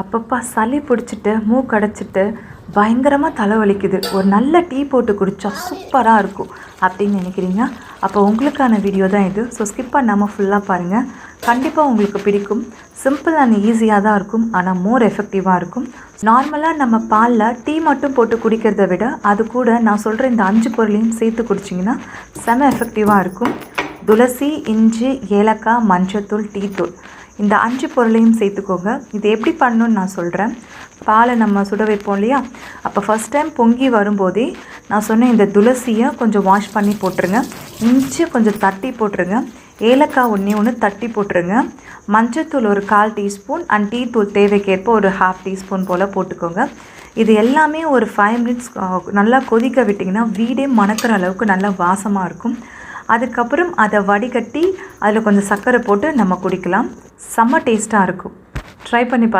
அப்பப்பா சளி பிடிச்சிட்டு மூக்கடைச்சிட்டு பயங்கரமாக தலைவலிக்குது, ஒரு நல்ல டீ போட்டு குடித்தா சூப்பராக இருக்கும் அப்படின்னு நினைக்கிறீங்க. அப்போ உங்களுக்கான வீடியோ தான் இது. ஸோ ஸ்கிப் பண்ணாமல் ஃபுல்லாக பாருங்கள், கண்டிப்பாக உங்களுக்கு பிடிக்கும். சிம்பிள் அண்ட் ஈஸியாக தான் இருக்கும், ஆனால் மோர் எஃபெக்டிவாக இருக்கும். நார்மலாக நம்ம பாலில் டீ மட்டும் போட்டு குடிக்கிறத விட அது கூட நான் சொல்கிற இந்த 5 பொருளையும் சேர்த்து குடிச்சிங்கன்னா செம எஃபெக்டிவாக இருக்கும். துளசி, இஞ்சி, ஏலக்காய், மஞ்சத்தூள், டீ தூள், இந்த 5 பொருளையும் சேர்த்துக்கோங்க. இது எப்படி பண்ணணுன்னு நான் சொல்கிறேன். பாலை நம்ம சுட வைப்போம் இல்லையா, அப்போ ஃபஸ்ட் டைம் பொங்கி வரும்போதே நான் சொன்ன இந்த துளசியை கொஞ்சம் வாஷ் பண்ணி போட்டுருங்க, இஞ்சி கொஞ்சம் தட்டி போட்டுருங்க, ஏலக்காய் ஒன்று தட்டி போட்டுருங்க, மஞ்சத்தூள் ஒரு 1/4 டீஸ்பூன் அண்ட் டீ தூள் தேவைக்கேற்ப ஒரு 1/2 டீஸ்பூன் போல் போட்டுக்கோங்க. இது எல்லாமே ஒரு 5 மினிட்ஸ் நல்லா கொதிக்க விட்டிங்கன்னா வீடே மணக்கிற அளவுக்கு நல்லா வாசமாக இருக்கும். அதுக்கப்புறம் அதை வடிகட்டி அதில் கொஞ்சம் சர்க்கரை போட்டு நம்ம குடிக்கலாம். செம்ம டேஸ்ட்டாக இருக்கும். ட்ரை பண்ணி பார்த்து